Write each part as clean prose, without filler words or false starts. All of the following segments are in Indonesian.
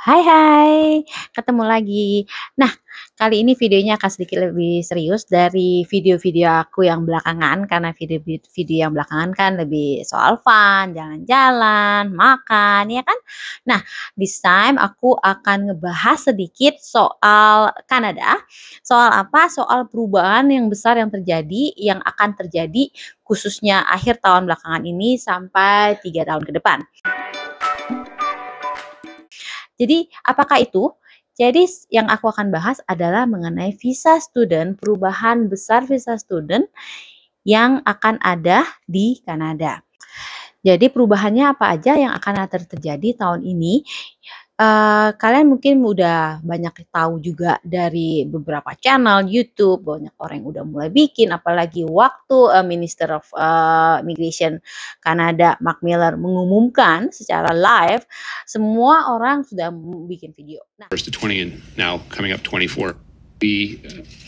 Hai hai, ketemu lagi. Nah, kali ini videonya akan sedikit lebih serius dari video-video aku yang belakangan, karena video yang belakangan kan lebih soal fun, jalan-jalan, makan, ya kan? Nah, this time aku akan ngebahas sedikit soal Kanada. Soal apa? Soal perubahan yang besar yang terjadi, yang akan terjadi khususnya akhir tahun belakangan ini sampai 3 tahun ke depan. Jadi, apakah itu? Jadi, yang aku akan bahas adalah mengenai visa student, perubahan besar visa student yang akan ada di Kanada. Jadi, perubahannya apa aja yang akan terjadi tahun ini? Kalian mungkin udah banyak tahu juga dari beberapa channel YouTube, banyak orang yang udah mulai bikin, apalagi waktu Minister of Immigration Kanada, Mark Miller, mengumumkan secara live, semua orang sudah bikin video. First to 20 and now coming up 24. We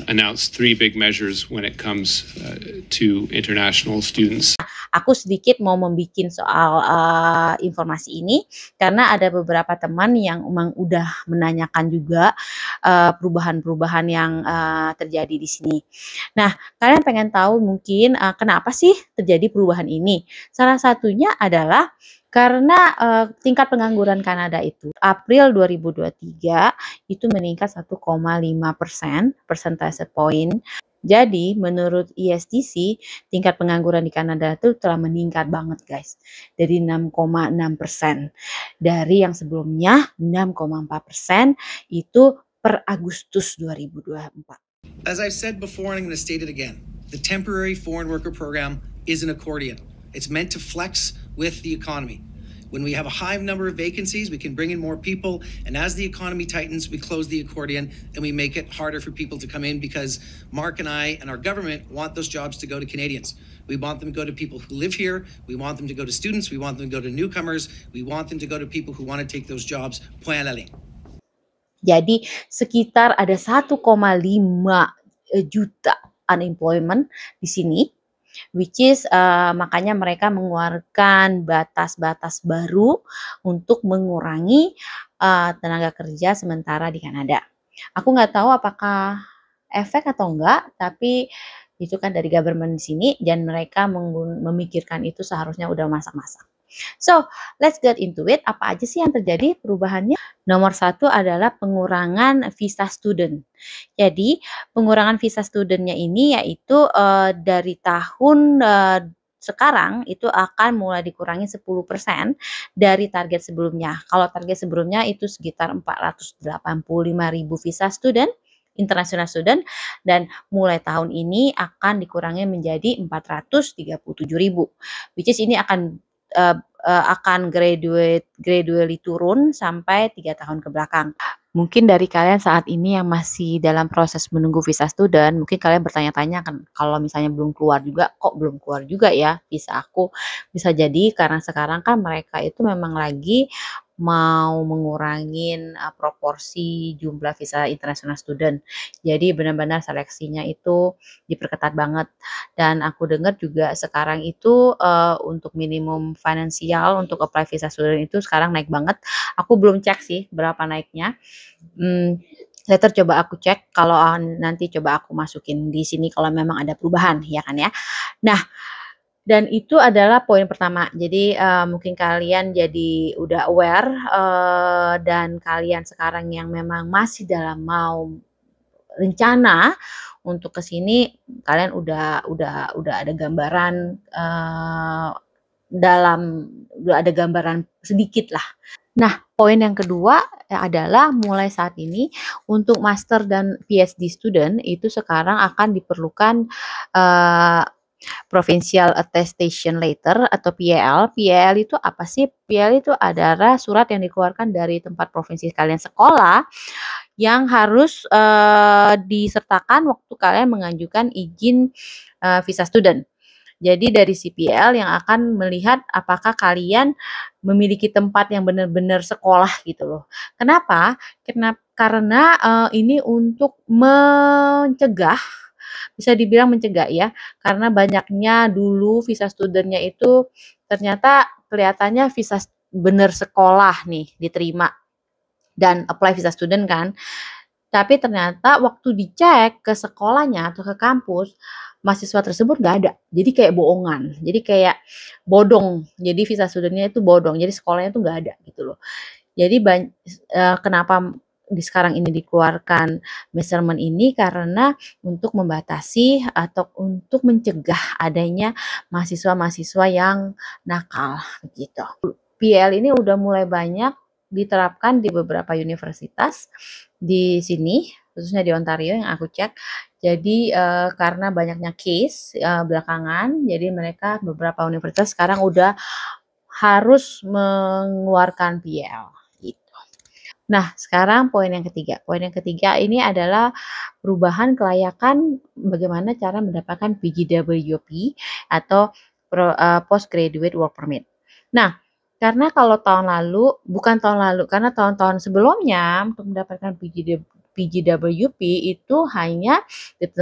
announced 3 big measures when it comes to international students. Aku sedikit mau membuat soal informasi ini karena ada beberapa teman yang memang udah menanyakan juga perubahan-perubahan yang terjadi di sini. Nah, kalian pengen tahu mungkin kenapa sih terjadi perubahan ini? Salah satunya adalah karena tingkat pengangguran Kanada itu April 2023 itu meningkat 1,5% persentase poin. Jadi, menurut ISDC, tingkat pengangguran di Kanada itu telah meningkat banget, guys. Dari 6,6%. Dari yang sebelumnya 6,4% itu per Agustus 2024. As I've said before, and I'm going to state it again, the temporary foreign worker program is an accordion. It's meant to flex with the economy. When we have a high number of vacancies, we can bring in more people. And as the economy tightens, we close the accordion and we make it harder for people to come in because Mark and I and our government want those jobs to go to Canadians. We want them to go to people who live here. We want them to go to students. We want them to go to newcomers. We want them to go to people who want to take those jobs. Point la ligne. Jadi sekitar ada 1,5 juta unemployment di sini, which is makanya mereka mengeluarkan batas-batas baru untuk mengurangi tenaga kerja sementara di Kanada. Aku nggak tahu apakah efek atau enggak, tapi itu kan dari government di sini dan mereka memikirkan itu seharusnya udah masak-masak. So, let's get into it. Apa aja sih yang terjadi perubahannya? Nomor 1 adalah pengurangan visa student. Jadi, pengurangan visa studentnya ini yaitu dari tahun sekarang itu akan mulai dikurangi 10% dari target sebelumnya. Kalau target sebelumnya itu sekitar 485.000 visa student, international student, dan mulai tahun ini akan dikurangi menjadi 437.000, which is ini akan gradually turun sampai 3 tahun ke belakang. Mungkin dari kalian saat ini yang masih dalam proses menunggu visa student, mungkin kalian bertanya-tanya kan kalau misalnya belum keluar juga, kok belum keluar juga ya visa aku? Bisa jadi karena sekarang kan mereka itu memang lagi mau mengurangin proporsi jumlah visa international student. Jadi benar-benar seleksinya itu diperketat banget. Dan aku dengar juga sekarang itu untuk minimum finansial untuk apply visa student itu sekarang naik banget. Aku belum cek sih berapa naiknya. Later coba aku cek kalau nanti coba aku masukin di sini kalau memang ada perubahan ya kan ya. Nah, dan itu adalah poin pertama. Jadi mungkin kalian jadi udah aware dan kalian sekarang yang memang masih dalam mau rencana untuk ke sini, kalian udah ada gambaran udah ada gambaran sedikit lah. Nah, poin yang kedua adalah mulai saat ini untuk master dan PhD student itu sekarang akan diperlukan Provincial Attestation Letter atau PAL. PAL itu apa sih? PAL itu adalah surat yang dikeluarkan dari tempat provinsi kalian sekolah yang harus disertakan waktu kalian mengajukan izin visa student. Jadi dari CPL yang akan melihat apakah kalian memiliki tempat yang benar-benar sekolah gitu loh. Kenapa? Karena ini untuk mencegah, bisa dibilang mencegah ya, karena banyaknya dulu visa studentnya itu ternyata kelihatannya visa bener sekolah nih diterima. dan apply visa student kan. Tapi ternyata waktu dicek ke sekolahnya atau ke kampus, mahasiswa tersebut nggak ada. Jadi kayak bohongan. Jadi kayak bodong. Jadi visa studentnya itu bodong. Jadi sekolahnya itu nggak ada gitu loh. Jadi kenapa sekarang ini dikeluarkan measurement ini karena untuk membatasi atau untuk mencegah adanya mahasiswa-mahasiswa yang nakal gitu. PL ini udah mulai banyak diterapkan di beberapa universitas di sini, khususnya di Ontario yang aku cek. Jadi karena banyaknya case belakangan, jadi mereka beberapa universitas sekarang udah harus mengeluarkan PL gitu. Nah, sekarang poin yang ketiga. Poin yang ketiga ini adalah perubahan kelayakan bagaimana cara mendapatkan PGWP atau Postgraduate Work Permit. Nah, karena kalau tahun lalu, bukan tahun lalu, karena tahun-tahun sebelumnya untuk mendapatkan PGWP itu hanya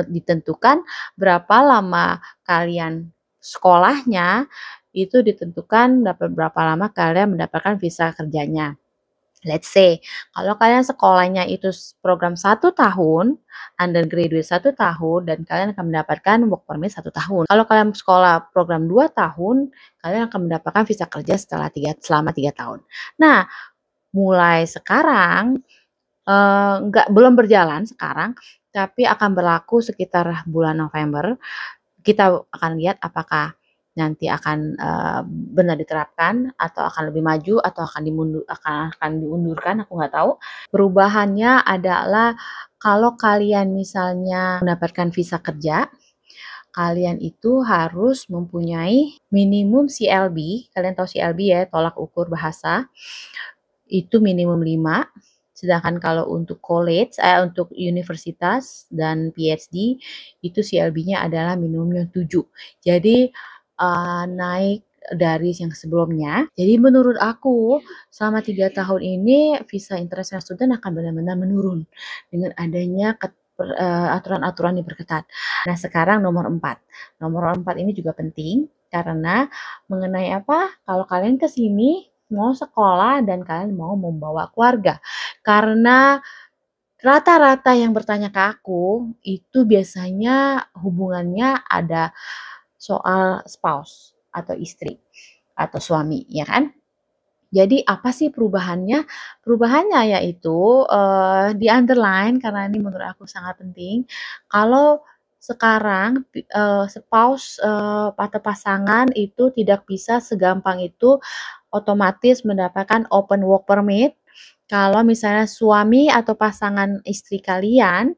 ditentukan berapa lama kalian sekolahnya, itu ditentukan berapa lama kalian mendapatkan visa kerjanya. Let's say, kalau kalian sekolahnya itu program 1 tahun, undergraduate 1 tahun, dan kalian akan mendapatkan work permit 1 tahun. Kalau kalian sekolah program 2 tahun, kalian akan mendapatkan visa kerja selama 3 tahun. Nah, mulai sekarang, belum berjalan sekarang, tapi akan berlaku sekitar bulan November. Kita akan lihat apakah nanti akan benar diterapkan atau akan lebih maju atau akan diundurkan, aku nggak tahu. Perubahannya adalah kalau kalian misalnya mendapatkan visa kerja, kalian itu harus mempunyai minimum CLB. Kalian tahu CLB ya, tolak ukur bahasa. Itu minimum 5. Sedangkan kalau untuk college, untuk universitas dan PhD, itu CLB-nya adalah minimumnya 7. Jadi naik dari yang sebelumnya. Jadi menurut aku selama 3 tahun ini visa international student akan benar-benar menurun dengan adanya aturan-aturan yang diperketat. Nah, sekarang nomor 4. Nomor 4 ini juga penting karena mengenai apa? Kalau kalian ke sini mau sekolah dan kalian mau membawa keluarga. Karena rata-rata yang bertanya ke aku itu biasanya hubungannya ada soal spouse atau istri atau suami, ya kan? Jadi apa sih perubahannya? Perubahannya yaitu di underline karena ini menurut aku sangat penting. Kalau sekarang spouse atau pasangan itu tidak bisa segampang itu otomatis mendapatkan open work permit. Kalau misalnya suami atau pasangan istri kalian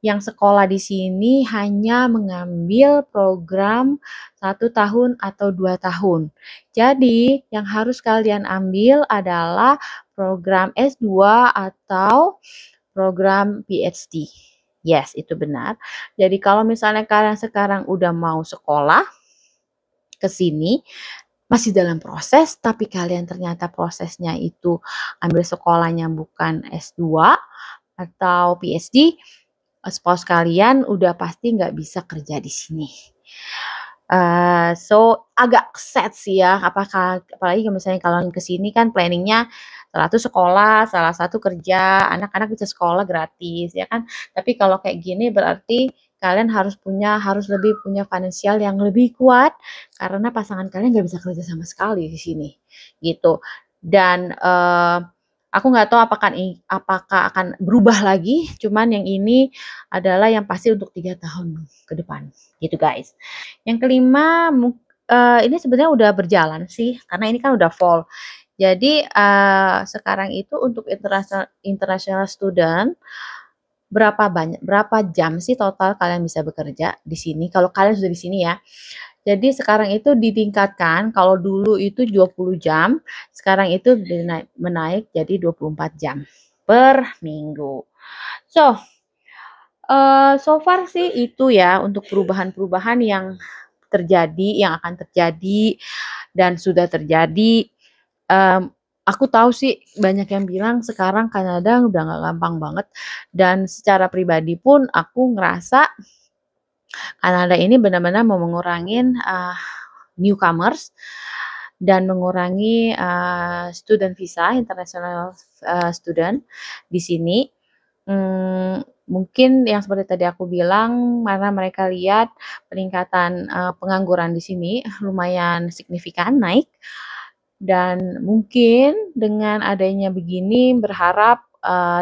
yang sekolah di sini hanya mengambil program 1 tahun atau 2 tahun. Jadi, yang harus kalian ambil adalah program S2 atau program PhD. Yes, itu benar. Jadi, kalau misalnya kalian sekarang udah mau sekolah ke sini, masih dalam proses, tapi kalian ternyata prosesnya itu ambil sekolahnya bukan S2 atau PhD, spouse kalian udah pasti nggak bisa kerja di sini. So agak sad sih ya, apalagi misalnya kalau ke sini kan planningnya salah satu sekolah, salah satu kerja, anak-anak bisa sekolah gratis ya kan. Tapi kalau kayak gini berarti kalian harus lebih punya finansial yang lebih kuat karena pasangan kalian nggak bisa kerja sama sekali di sini gitu. Dan aku nggak tahu apakah akan berubah lagi, cuman yang ini adalah yang pasti untuk 3 tahun ke depan, gitu guys. Yang kelima, ini sebenarnya udah berjalan sih, karena ini kan udah fall. Jadi sekarang itu untuk international student, berapa jam sih total kalian bisa bekerja di sini? Kalau kalian sudah di sini ya. Jadi sekarang itu ditingkatkan, kalau dulu itu 20 jam, sekarang itu menaik jadi 24 jam per minggu. So far sih itu ya untuk perubahan-perubahan yang akan terjadi dan sudah terjadi. Aku tahu sih banyak yang bilang sekarang Kanada udah nggak gampang banget, dan secara pribadi pun aku ngerasa Kanada ini benar-benar mau mengurangi newcomers dan mengurangi student visa, international student di sini. Mungkin yang seperti tadi aku bilang, karena mereka lihat peningkatan pengangguran di sini lumayan signifikan naik, dan mungkin dengan adanya begini berharap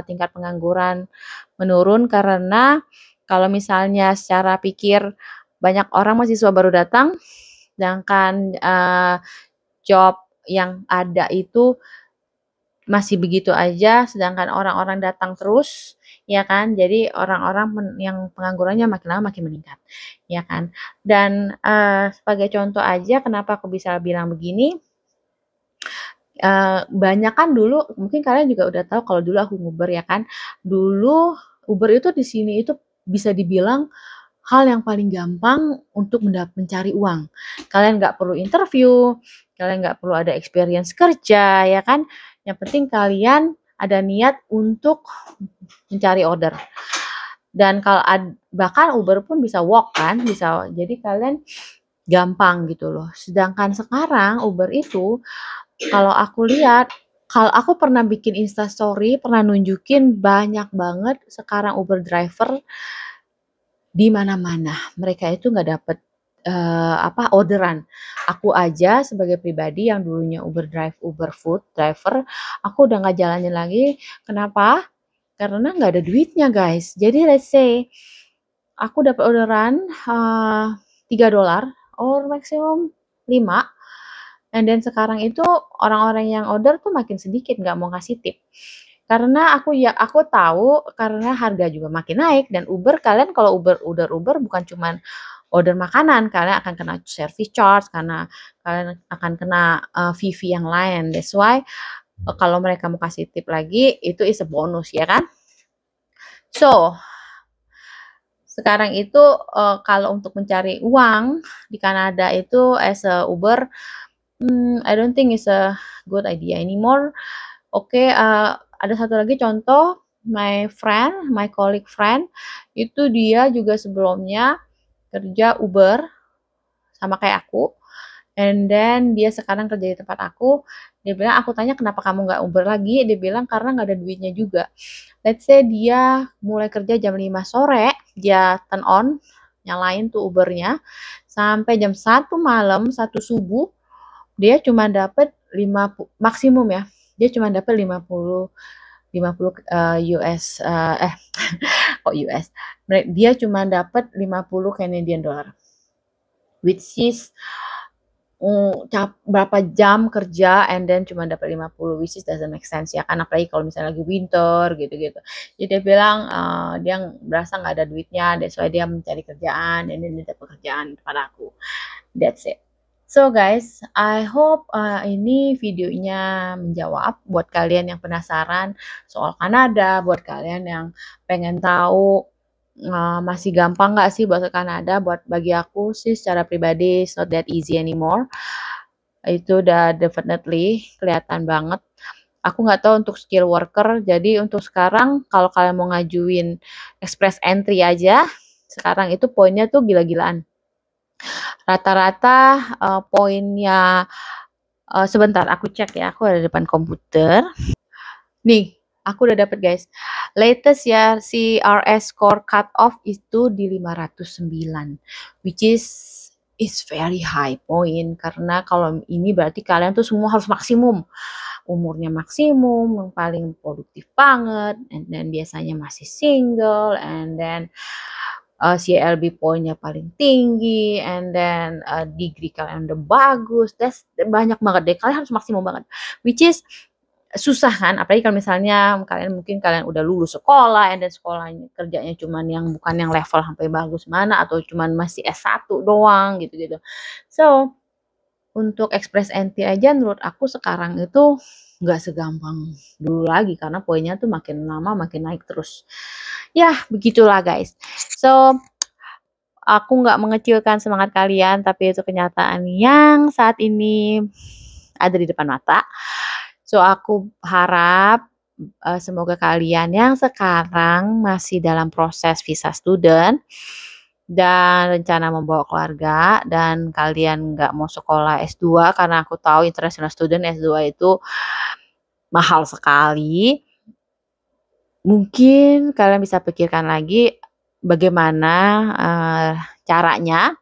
tingkat pengangguran menurun, karena kalau misalnya secara pikir banyak orang mahasiswa baru datang, sedangkan job yang ada itu masih begitu aja, sedangkan orang-orang datang terus, ya kan? Jadi orang-orang yang penganggurannya makin lama makin meningkat, ya kan? Dan sebagai contoh aja kenapa aku bisa bilang begini, banyak kan dulu, mungkin kalian juga udah tahu kalau dulu aku nguber ya kan. Dulu Uber itu di sini itu bisa dibilang hal yang paling gampang untuk mencari uang. Kalian nggak perlu interview, kalian nggak perlu ada experience kerja, ya kan? Yang penting kalian ada niat untuk mencari order. Dan kalau bahkan Uber pun bisa walk kan, bisa. Jadi kalian gampang gitu loh. Sedangkan sekarang Uber itu kalau aku lihat, kalau aku pernah bikin Instastory, pernah nunjukin banyak banget sekarang Uber driver di mana-mana. Mereka itu nggak dapet orderan. Aku aja sebagai pribadi yang dulunya Uber food driver, aku udah nggak jalanin lagi. Kenapa? Karena nggak ada duitnya guys. Jadi let's say aku dapat orderan $3 or maksimum 5. And then sekarang itu orang-orang yang order tuh makin sedikit, nggak mau ngasih tip. Karena aku tahu karena harga juga makin naik, dan Uber, kalian kalau Uber bukan cuman order makanan, kalian akan kena service charge, karena kalian akan kena fee yang lain. That's why kalau mereka mau kasih tip lagi, itu is a bonus, ya kan? So, sekarang itu kalau untuk mencari uang di Kanada itu as a Uber, I don't think it's a good idea anymore. Oke, ada satu lagi contoh, my colleague friend, itu dia juga sebelumnya kerja Uber sama kayak aku, and then dia sekarang kerja di tempat aku. Dia bilang, aku tanya kenapa kamu nggak Uber lagi, dia bilang karena nggak ada duitnya juga. Let's say dia mulai kerja jam 5 sore, dia turn on, nyalain tuh Ubernya, sampai jam 1 malam, 1 subuh, dia cuma dapat 50 maksimum ya, dia cuma dapat 50 US kok US, dia cuma dapat 50 Canadian dollar, which is berapa jam kerja and then cuma dapat 50, which is doesn't make sense ya kan, apalagi kalau misalnya lagi winter gitu-gitu. Jadi dia bilang dia berasa nggak ada duitnya, that's why dia mencari kerjaan, dan dia dapat pekerjaan pada aku. That's it. So guys, I hope ini videonya menjawab buat kalian yang penasaran soal Kanada, buat kalian yang pengen tahu masih gampang nggak sih buat ke Kanada. Bagi aku sih secara pribadi it's not that easy anymore. Itu udah definitely kelihatan banget. Aku nggak tahu untuk skill worker, jadi untuk sekarang kalau kalian mau ngajuin express entry aja, sekarang itu poinnya tuh gila-gilaan. Rata-rata poinnya, sebentar aku cek ya, aku ada di depan komputer. Nih, aku udah dapet guys. Latest ya, CRS score cut off itu di 509, which is very high point, karena kalau ini berarti kalian tuh semua harus maksimum. Umurnya maksimum, yang paling produktif banget, and then biasanya masih single, and then CLB poinnya paling tinggi, and then degree kalian udah bagus, banyak banget deh, kalian harus maksimum banget, which is susah kan, apalagi kalau misalnya mungkin kalian udah lulus sekolah, and then sekolahnya kerjanya cuman yang bukan yang level sampai bagus mana, atau cuman masih S1 doang gitu-gitu. So, untuk express entry aja menurut aku sekarang itu nggak segampang dulu lagi, karena poinnya tuh makin lama makin naik terus. Ya, begitulah guys. So, aku nggak mengecilkan semangat kalian, tapi itu kenyataan yang saat ini ada di depan mata. So, aku harap semoga kalian yang sekarang masih dalam proses visa student dan rencana membawa keluarga, dan kalian nggak mau sekolah S2 karena aku tahu international student S2 itu mahal sekali, mungkin kalian bisa pikirkan lagi bagaimana caranya.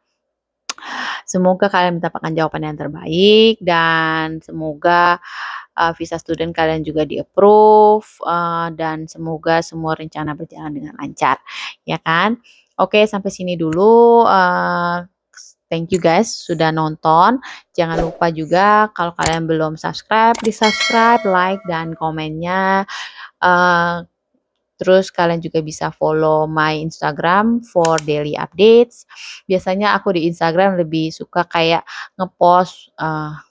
Semoga kalian mendapatkan jawaban yang terbaik, dan semoga visa student kalian juga di-approve, dan semoga semua rencana berjalan dengan lancar, ya kan? Oke, sampai sini dulu. Thank you guys sudah nonton. Jangan lupa juga kalau kalian belum subscribe, di subscribe, like, dan komennya. Terus kalian juga bisa follow my Instagram for daily updates. Biasanya aku di Instagram lebih suka kayak ngepost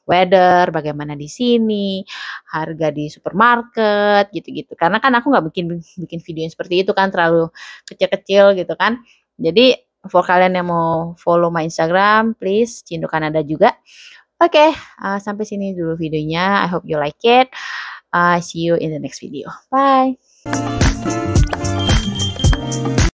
weather, bagaimana di sini, harga di supermarket, gitu-gitu. Karena kan aku nggak bikin video yang seperti itu kan, terlalu kecil-kecil gitu kan. Jadi for kalian yang mau follow my Instagram, please Cindo Kanada juga. Oke, sampai sini dulu videonya. I hope you like it. See you in the next video. Bye.